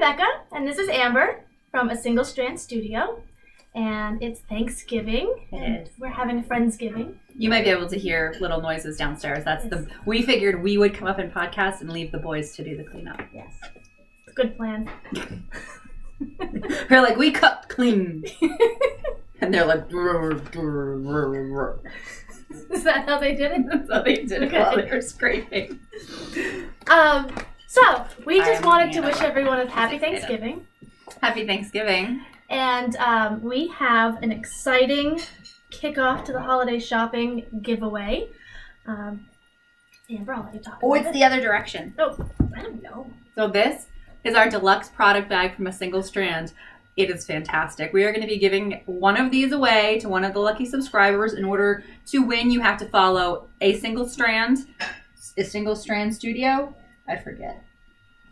Rebecca, and this is Amber from A Single Strand Studio, and it's Thanksgiving, and we're having a Friendsgiving. You might be able to hear little noises downstairs. We figured we would come up and podcast and leave the boys to do the cleanup. Yes. It's a good plan. We're like, we cut clean. And they're like, is that how they did it? That's how they did it while they were scraping. So, we just wanted to wish everyone a happy Thanksgiving. Happy Thanksgiving. And we have an exciting kickoff to the holiday shopping giveaway. Amber, I'll let you talk about it. It's the other direction. Oh, I don't know. So this is our deluxe product bag from A Single Strand. It is fantastic. We are going to be giving one of these away to one of the lucky subscribers. In order to win, you have to follow A Single Strand Studio. I forget.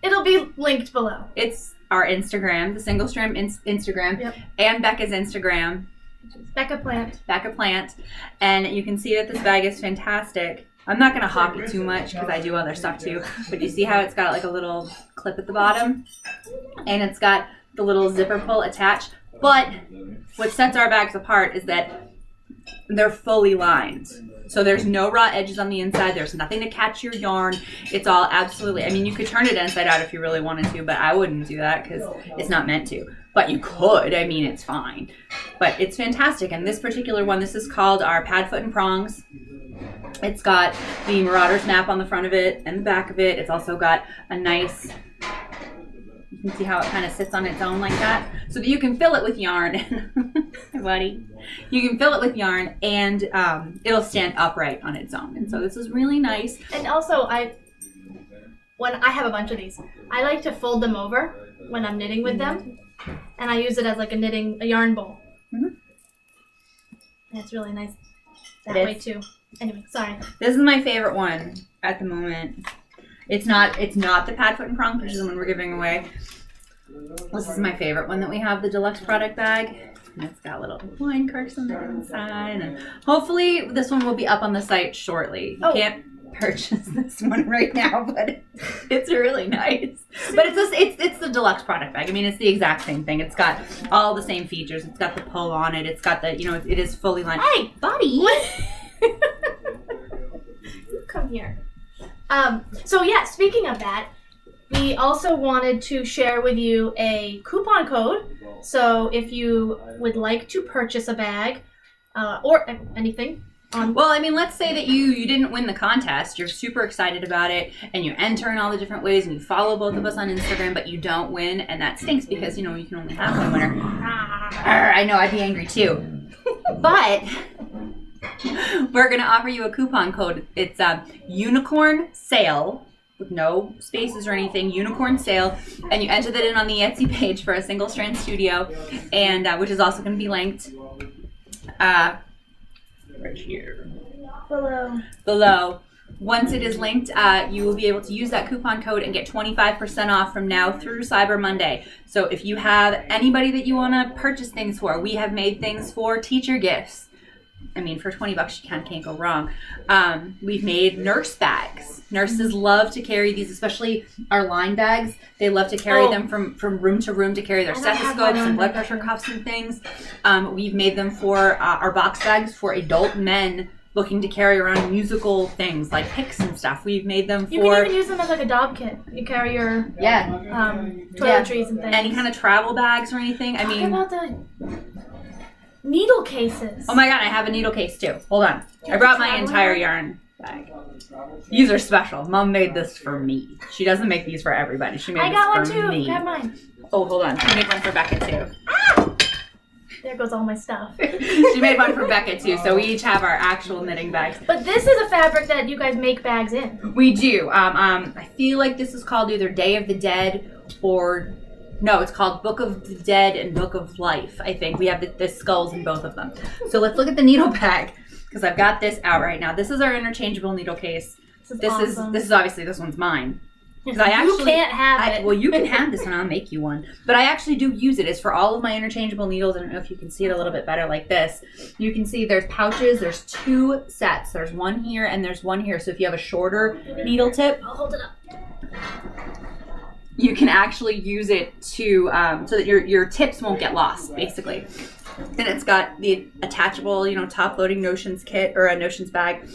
It'll be linked below. It's our Instagram, the Single Strand Instagram, yep. And Becca's Instagram. Becca Plant. Becca Plant. And you can see that this bag is fantastic. I'm not going to hawk it too much because I do other stuff too. But you see how it's got like a little clip at the bottom? And it's got the little zipper pull attached. But what sets our bags apart is that they're fully lined. So there's no raw edges on the inside. There's nothing to catch your yarn. It's all absolutely, I mean, you could turn it inside out if you really wanted to, but I wouldn't do that because it's not meant to. But you could. I mean, it's fine. But it's fantastic. And this particular one, this is called our Pad Foot and Prongs. It's got the Marauder's map on the front of it and the back of it. It's also got a nice, you can see how it kind of sits on its own like that. So that you can fill it with yarn. Buddy. You can fill it with yarn and it'll stand upright on its own. And so this is really nice. And also, when I have a bunch of these, I like to fold them over when I'm knitting with them. And I use it as like a yarn bowl. Mm-hmm. And it's really nice that way too. Anyway, sorry. This is my favorite one at the moment. It's not the Pad Foot and Prong, which is the one we're giving away. This is my favorite one that we have, the deluxe product bag. And it's got little wine carts on the inside. And hopefully this one will be up on the site shortly. You can't purchase this one right now, but it's really nice. But it's the deluxe product bag. I mean, it's the exact same thing. It's got all the same features. It's got the pull on it. It's got the, it is fully lined. Hey, buddy! Come here. So yeah, speaking of that, we also wanted to share with you a coupon code. So if you would like to purchase a bag or anything. Well, I mean, let's say that you didn't win the contest. You're super excited about it, and you enter in all the different ways, and you follow both of us on Instagram, but you don't win, and that stinks because, you can only have one winner. I know, I'd be angry too. But we're going to offer you a coupon code. It's Unicorn Sale, with no spaces or anything, Unicorn Sale, and you enter that in on the Etsy page for A Single Strand Studio, and which is also going to be linked right here. Below. Once it is linked, you will be able to use that coupon code and get 25% off from now through Cyber Monday. So if you have anybody that you want to purchase things for, we have made things for teacher gifts. I mean, for $20, you can't go wrong. We've made nurse bags. Nurses love to carry these, especially our line bags. They love to carry them from room to room to carry their stethoscopes and blood pressure cuffs and things. We've made them for our box bags for adult men looking to carry around musical things like picks and stuff. We've made them for... You can even use them as like a dog kit. You carry your toiletries and things. Any kind of travel bags or anything. Talk about the needle cases. Oh my god, I have a needle case too. Hold on. I brought my entire yarn bag. These are special. Mom made this for me. She doesn't make these for everybody. She made this for me. I got one too. Grab mine. Oh, hold on. She made one for Becca too. Ah! There goes all my stuff. She made one for Becca too, so we each have our actual knitting bags. But this is a fabric that you guys make bags in. We do. I feel like this is called either Day of the Dead or... No, it's called Book of the Dead and Book of Life, I think. We have the skulls in both of them. So let's look at the needle bag, because I've got this out right now. This is our interchangeable needle case. This awesome. is obviously, this one's mine. You can't have it. Well, you can have this one. I'll make you one. But I actually do use it. It's for all of my interchangeable needles. I don't know if you can see it a little bit better like this. You can see there's pouches. There's 2 sets. There's one here and there's one here. So if you have a shorter needle tip. I'll hold it up. you can actually use it to so that your tips won't get lost, basically. Then it's got the attachable, top loading Notions kit or a Notions bag,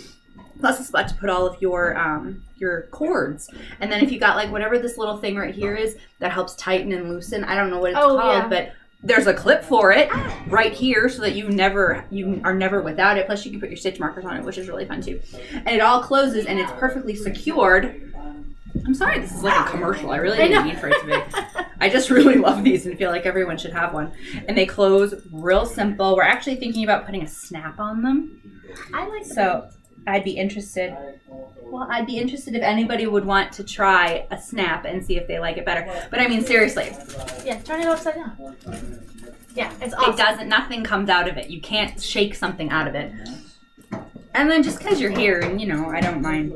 plus a spot to put all of your cords. And then if you got like whatever this little thing right here is that helps tighten and loosen, I don't know what it's called, but there's a clip for it right here so that you are never without it. Plus you can put your stitch markers on it, which is really fun too. And it all closes and it's perfectly secured. I'm sorry, this is like a commercial. I really didn't mean for it to be. I just really love these and feel like everyone should have one. And they close real simple. We're actually thinking about putting a snap on them. I like So I'd be interested. Well, I'd be interested if anybody would want to try a snap and see if they like it better. But I mean, seriously. Yeah, turn it upside down. Yeah, it's awesome. Nothing comes out of it. You can't shake something out of it. And then just because you're here and, I don't mind,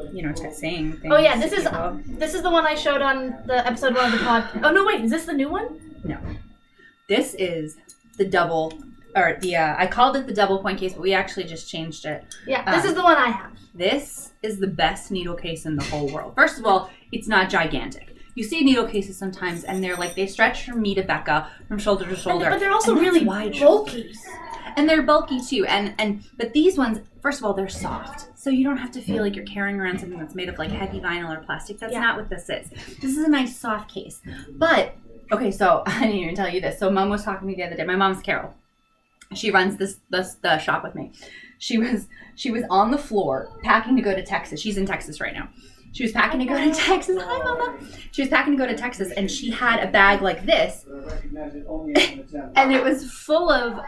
saying things. Oh, yeah, this is the one I showed on the episode 1 of the podcast. Oh, no, wait, is this the new one? No. This is the double, or I called it the double point case, but we actually just changed it. Yeah, this is the one I have. This is the best needle case in the whole world. First of all, it's not gigantic. You see needle cases sometimes, and they're like, they stretch from knee to Becca, from shoulder to shoulder. But they're also really bulky. And they're bulky too. But these ones, first of all, they're soft. So you don't have to feel like you're carrying around something that's made of like heavy vinyl or plastic. That's not what this is. This is a nice soft case. But, okay, so I didn't even tell you this. So Mom was talking to me the other day. My mom's Carol. She runs the shop with me. She was on the floor packing to go to Texas. She's in Texas right now. She was packing to go to Texas. Hi, Mama. She was packing to go to Texas, and she had a bag like this, and it was full of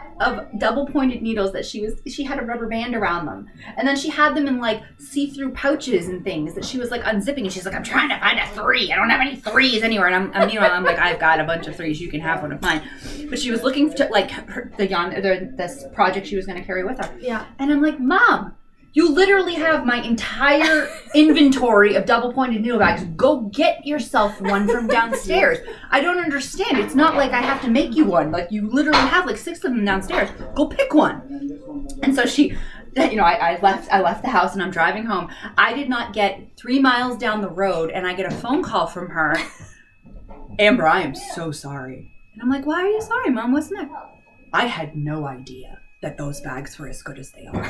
double-pointed needles that she had a rubber band around them, and then she had them in like see-through pouches and things that she was like unzipping, and she's like, I'm trying to find a 3. I don't have any 3s anywhere, and I'm like, I've got a bunch of 3s. You can have one of mine. But she was looking to like this project she was going to carry with her. Yeah. And I'm like, Mom, you literally have my entire inventory of double-pointed needle bags. Go get yourself one from downstairs. I don't understand. It's not like I have to make you one. Like, you literally have like 6 of them downstairs. Go pick one. And so she, I left the house and I'm driving home. I did not get 3 miles down the road and I get a phone call from her. Amber, I am so sorry. And I'm like, why are you sorry, Mom? What's next? I had no idea that those bags were as good as they are.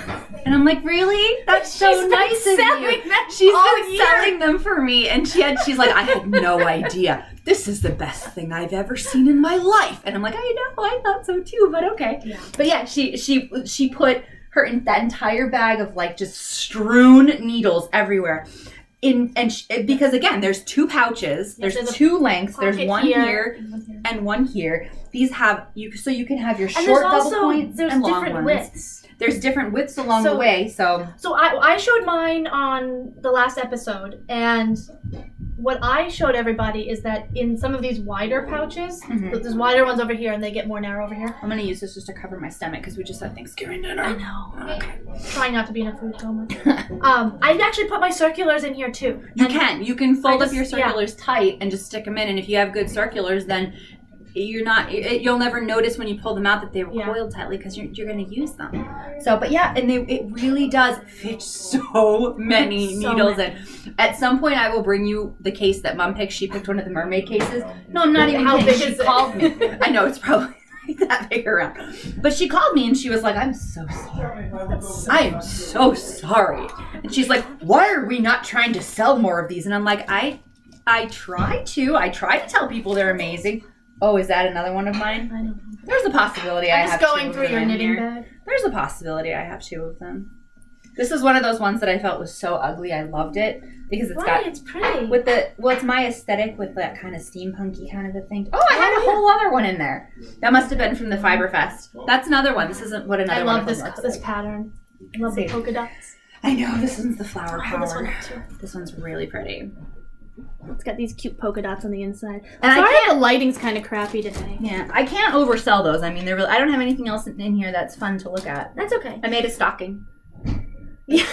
And I'm like, really? That's so nice of you. She's been selling them for me. And she's like, I had no idea. This is the best thing I've ever seen in my life. And I'm like, I know, I thought so too, but okay. Yeah. But yeah, she put that entire bag of like just strewn needles everywhere. Because again, there's 2 pouches, there's 2 lengths, there's one here and one here. These have so you can have your short double points and long ones. Widths. There's different widths along the way. So I showed mine on the last episode, and what I showed everybody is that in some of these wider pouches, there's wider ones over here, and they get more narrow over here. I'm gonna use this just to cover my stomach because we just had Thanksgiving dinner. I know. Okay. Trying not to be in a food coma. I actually put my circulars in here too. You can fold up your circulars tight and just stick them in, and if you have good circulars, then you'll never notice when you pull them out that they were coiled tightly because you're going to use them. So, but yeah, and it really does fit so many needles. And at some point, I will bring you the case that Mom picked. She picked one of the mermaid cases. No, I'm not even How kidding. big She called me. I know it's probably that big around, but she called me and she was like, "I'm so sorry. I am so sorry." And she's like, "Why are we not trying to sell more of these?" And I'm like, I try to tell people they're amazing. Oh, is that another one of mine? I know. There's a possibility I have 2 of them. Just going through your knitting bag. There's a possibility I have 2 of them. This is one of those ones that I felt was so ugly. I loved it because it's pretty. It's my aesthetic with that kind of steampunky kind of a thing. Oh, I had a whole other one in there. That must have been from the Fiberfest. That's another one. This isn't what another one looks like. I love this pattern. I love the polka dots. I know. This one's the flower power. This one too. This one's really pretty. It's got these cute polka dots on the inside. And sorry, the lighting's kind of crappy today. Yeah, I can't oversell those. I mean, I don't have anything else in here that's fun to look at. That's okay. I made a stocking. Yeah.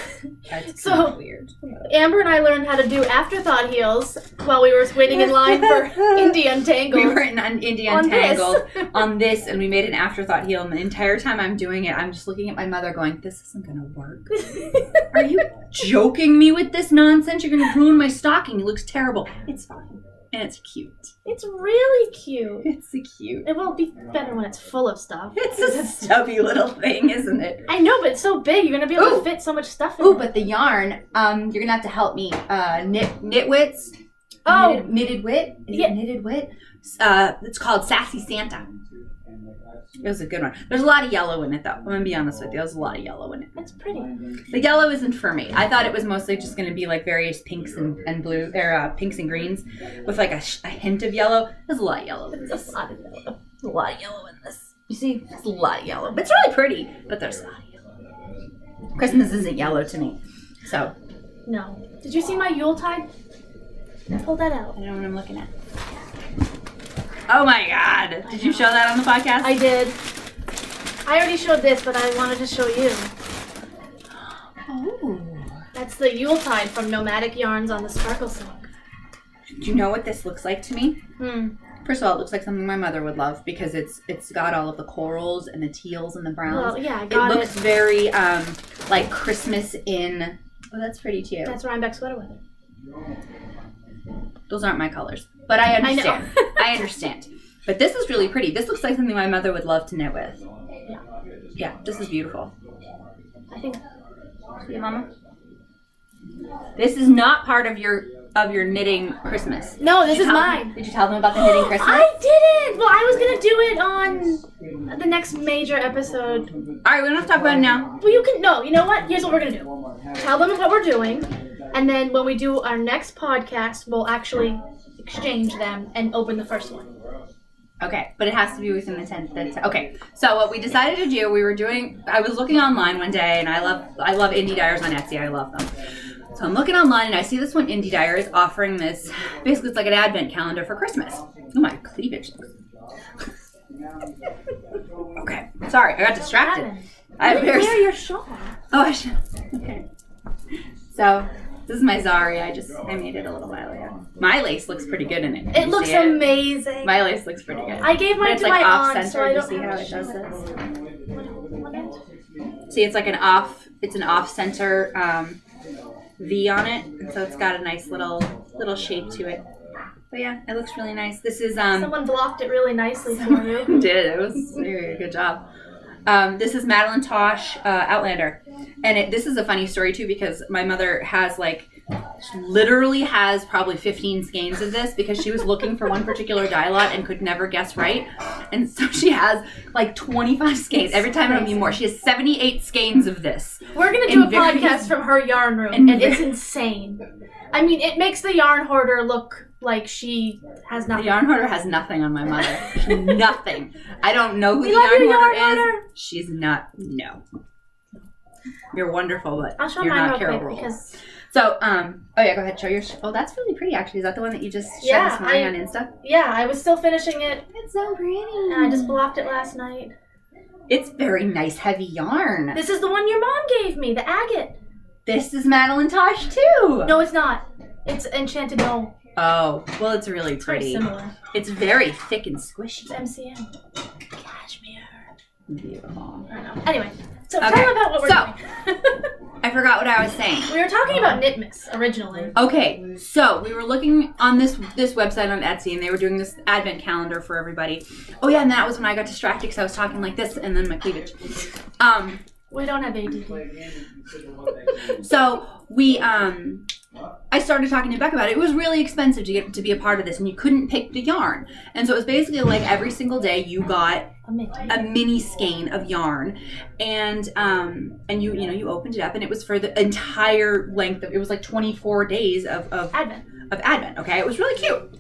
That's so weird. Amber and I learned how to do afterthought heels while we were waiting in line for Indie Untangled. We were in Indie Untangled on this, and we made an afterthought heel. And the entire time I'm doing it, I'm just looking at my mother going, "This isn't going to work. Are you joking me with this nonsense? You're going to ruin my stocking. It looks terrible." It's fine. And it's cute. It's really cute. It's so cute. It won't be better when it's full of stuff. It's a stubby little thing, isn't it? I know, but it's so big. You're gonna be able to fit so much stuff in it. Ooh, but the yarn, you're gonna have to help me. Knitwits. Oh. Knitted Wit? Is Yeah. it Knitted Wit? It's called Sassy Santa. It was a good one. There's a lot of yellow in it, though. I'm going to be honest with you. There's a lot of yellow in it. It's pretty. The yellow isn't for me. I thought it was mostly just going to be like various pinks and blue, or pinks and greens with like a hint of yellow. There's a lot of yellow in It's this. a lot of yellow. There's a lot of yellow in this. You see? There's a lot of yellow. But it's really pretty, but there's a lot of yellow. Christmas isn't yellow to me. So, No. Did you see my Yuletide? Pull that out. I don't know what I'm looking at. Oh my God. Did you show that on the podcast? I did. I already showed this, but I wanted to show you. Oh. That's the Yuletide from Nomadic Yarns on the Sparkle Silk. Do you know what this looks like to me? First of all, it looks like something my mother would love because it's got all of the corals and the teals and the browns. Well, yeah, I got it looks very like Christmas in. Oh, that's pretty too. That's Rhinebeck sweater weather. Those aren't my colors, but I understand. I know. I understand. But this is really pretty. This looks like something my mother would love to knit with. Yeah. Yeah, this is beautiful. I think. See, Mama? This is not part of your knitting Christmas. No, this Did you is tell mine. them- Did you tell them about the knitting Christmas? I didn't. Well, I was gonna do it on the next major episode. All right, we don't have to talk about it now. Well, you can. No, you know what? Here's what we're gonna do. Tell them what we're doing, and then when we do our next podcast, we'll actually exchange them and open the first one. Okay, but it has to be within the 10. Okay, so what we decided to do, I was looking online one day, and I love indie dyers on Etsy. I love them. So I'm looking online, and I see this one indie dyer is offering this. Basically, it's like an advent calendar for Christmas. Oh, my cleavage. Okay, sorry, I got distracted. I Wear your shawl. Oh, I should. Okay. So this is my Zari. I made it a little while ago. My lace looks pretty good in it. It looks amazing. My lace looks pretty good. I gave mine But it's to like my off aunt, so center. I You don't see have how a it does shawl. this? See, it's like an off. It's an off center V on it, and so it's got a nice little shape to it. But yeah, it looks really nice. This is Someone blocked it really nicely for you. did. It was very good job. This is Madeline Tosh Outlander, and this is a funny story too because my mother has literally has probably 15 skeins of this because she was looking for one particular dye lot and could never guess right, and so she has 25 skeins. Every time it'll be more. She has 78 skeins of this. We're gonna do a podcast from her yarn room, and it's insane. I mean, it makes the yarn hoarder look like she has nothing. The yarn hoarder has nothing on my mother. Nothing. I don't know who We the love yarn your hoarder yarn is. hoarder. She's not. No. You're wonderful, but I'll show you're mine not real Carol quick Rule. because So, oh yeah, go ahead, show yours. Oh, that's really pretty actually. Is that the one that you just showed Yeah, this morning on Insta? I was still finishing it, It's so pretty. and I just blocked it last night. It's very nice, heavy yarn. This is the one your mom gave me, the agate. This is Madeline Tosh too. No, it's not. It's Enchanted Knoll. Oh, well, it's really It's very pretty. similar. It's very thick and squishy. It's MCM. Cashmere. Beautiful. I don't know. Anyway, so Okay, tell them about what we're doing. I forgot what I was saying. We were talking about Knitmas originally. Okay, so we were looking on this website on Etsy, and they were doing this advent calendar for everybody. Oh yeah, and that was when I got distracted because I was talking like this, and then my cleavage. We don't have ADD. So we I started talking to Becca about it. It was really expensive to get to be a part of this, and you couldn't pick the yarn. And so it was basically like every single day you got a mini skein of yarn, and you opened it up, and it was for the entire length of it was like 24 days of Advent. Okay, it was really cute,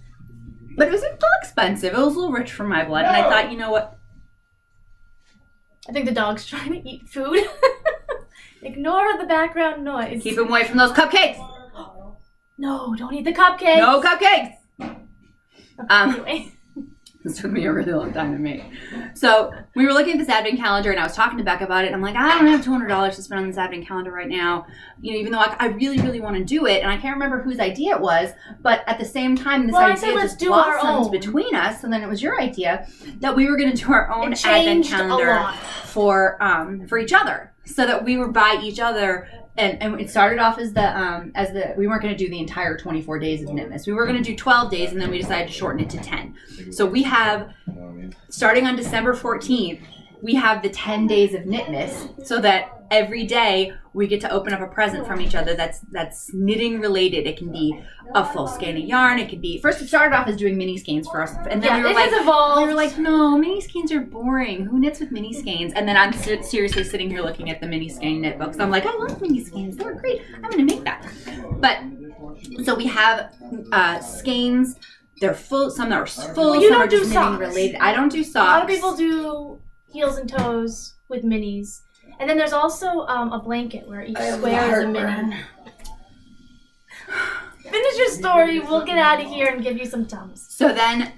but it was a little expensive. It was a little rich for my blood, and I thought, you know what? I think the dog's trying to eat food. Ignore the background noise. Keep him away from those cupcakes. No, don't eat the cupcakes. No cupcakes. Anyway. This took me a really long time to make. So we were looking at this advent calendar, and I was talking to Becca about it, and I'm like, I don't have $200 to spend on this advent calendar right now. You know, even though I really, really want to do it, and I can't remember whose idea it was, but at the same time, this idea just blossomed between us, and then it was your idea that we were going to do our own advent calendar for each other, so that we would buy each other and it started off as we weren't going to do the entire 24 days of Knitmas. We were going to do 12 days, and then we decided to shorten it to 10. So we have, starting on December 14th, we have the 10 days of Knitmas, so that every day we get to open up a present from each other that's knitting related. It can be a full skein of yarn. It could be, first it started off as doing mini skeins for us, and then we were like, no, mini skeins are boring. Who knits with mini skeins? And then I'm seriously sitting here looking at the mini skein knit books. I'm like, I love mini skeins. They're great. I'm gonna make that. But so we have skeins. They're full. Some are full. Well, you some don't are just do knitting socks. related. I don't do socks. A lot of people do heels and toes with minis. And then there's also a blanket where each square is a mini. Finish your story. We'll get out of here and give you some Tums. So then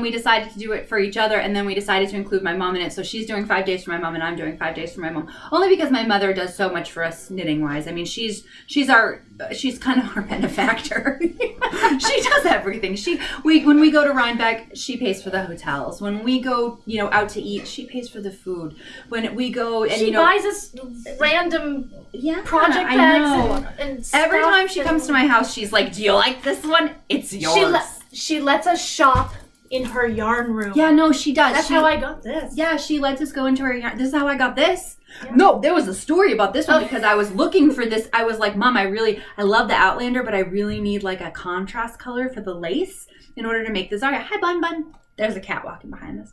we decided to do it for each other, and then we decided to include my mom in it. So she's doing 5 days for my mom, and I'm doing 5 days for my mom. Only because my mother does so much for us knitting wise. I mean, she's kind of our benefactor. She does everything. When we go to Rhinebeck, she pays for the hotels. When we go, out to eat, she pays for the food. When we go and she buys us random project I bags know. and stuff. Every time she comes to my house, she's like, "Do you like this one? It's yours." She lets us shop in her yarn room. Yeah, no, she does. That's how I got this. Yeah, she lets us go into her yarn. This is how I got this. Yeah. No, there was a story about this one because I was looking for this. I was like, Mom, I love the Outlander, but I really need like a contrast color for the lace in order to make this. Hi, Bun. There's a cat walking behind us.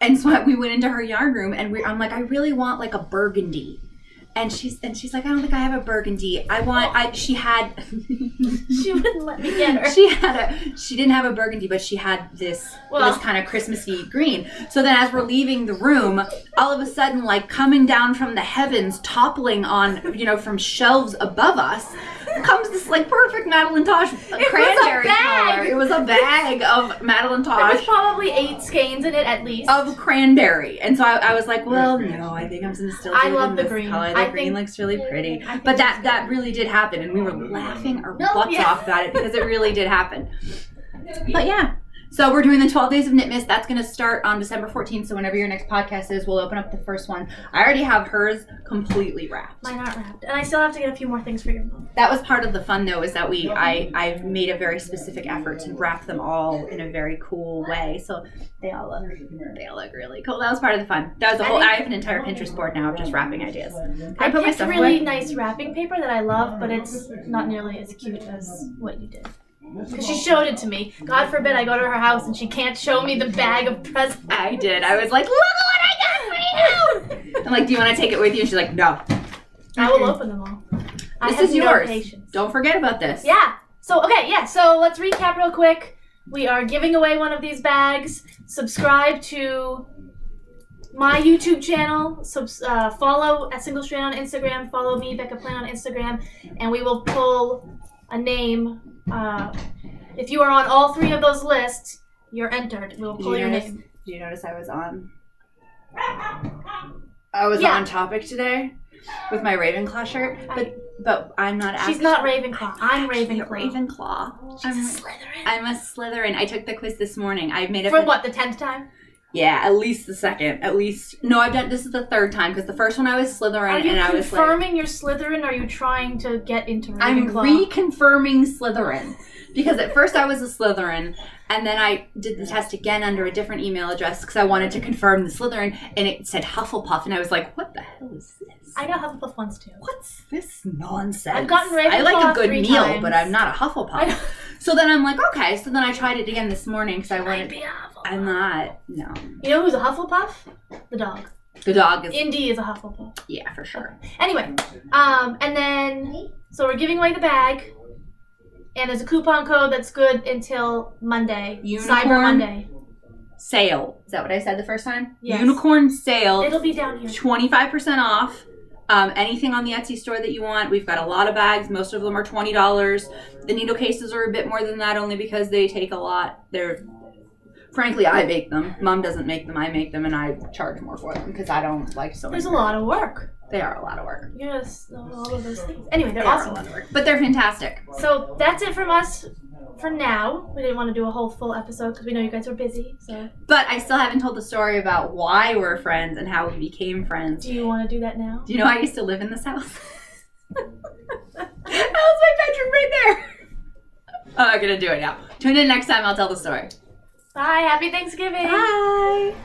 And so we went into her yarn room, and I'm like, I really want like a burgundy. And she's like, I don't think I have a burgundy. She had. She wouldn't let me get her. She didn't have a burgundy, but she had this kind of Christmassy green. So then as we're leaving the room, all of a sudden, like coming down from the heavens, toppling on, from shelves above us, comes this like perfect Madeline Tosh cranberry color. It was a bag of Madeline Tosh. There was probably 8 skeins in it at least. Of cranberry. And so I was like, well, no, I think I'm going to still do I love the this green. color. The green looks really pretty. But that really did happen, and we were laughing our butts off about it because it really did happen. But yeah. So we're doing the 12 days of Knitmas. That's going to start on December 14th. So whenever your next podcast is, we'll open up the first one. I already have hers completely wrapped. Mine aren't wrapped. And I still have to get a few more things for your mom. That was part of the fun, though, is that I made a very specific effort to wrap them all in a very cool way. So they all look really cool. That was part of the fun. That was I have an entire Pinterest board now of just wrapping ideas. I picked really nice wrapping paper that I love, but it's not nearly as cute as what you did. Because she showed it to me. God forbid I go to her house and she can't show me the bag of presents. I did. I was like, look what I got for you! I'm like, do you want to take it with you? And she's like, no. I will open them all. This is yours. Don't forget about this. Yeah. So let's recap real quick. We are giving away one of these bags. Subscribe to my YouTube channel. Follow at Single Strand on Instagram. Follow me, Becca Plan, on Instagram. And we will pull a name. If you are on all 3 of those lists, you're entered. We'll pull your name. Do you notice I was on? On topic today with my Ravenclaw shirt, but I'm not. Actually, she's not Ravenclaw. I'm Ravenclaw. Ravenclaw. She's a Slytherin. I'm a Slytherin. I took the quiz this morning. I made it for what, the 10th time? Yeah, at least the second. At least no, I've done. This is the 3rd time because the first one I was Slytherin, and I was like, confirming you're Slytherin? Or are you trying to get into Ravenclaw? I'm reconfirming Slytherin because at first I was a Slytherin, and then I did the test again under a different email address because I wanted to confirm the Slytherin, and it said Hufflepuff, and I was like, what the hell is this? I got Hufflepuff once too. What's this nonsense? I've gotten Ravenclaw I like a good 3 meal, times. but I'm not a Hufflepuff. So then I'm like, okay. So then I tried it again this morning because I wanted. I'm not. No. You know who's a Hufflepuff? The dog. The dog is. Indy is a Hufflepuff. Yeah, for sure. Okay. Anyway, and then so we're giving away the bag, and there's a coupon code that's good until Monday. Unicorn Cyber Monday. Sale. Is that what I said the first time? Yes. Unicorn sale. It'll be down here. 25% off. Anything on the Etsy store that you want. We've got a lot of bags. Most of them are $20. The needle cases are a bit more than that only because they take a lot. They're Frankly, I bake them. Mom doesn't make them. I make them, and I charge more for them because I don't like so many. There's a lot of work. They are a lot of work. Yes, all of those things. Anyway, they're They are awesome. a lot of work, but they're fantastic. So that's it from us for now. We didn't want to do a whole full episode because we know you guys are busy. So, But I still haven't told the story about why we're friends and how we became friends. do you want to do that now? Do you know I used to live in this house? That was my bedroom right there. Oh, I'm gonna do it now. Tune in next time. I'll tell the story. Bye. Happy Thanksgiving. Bye.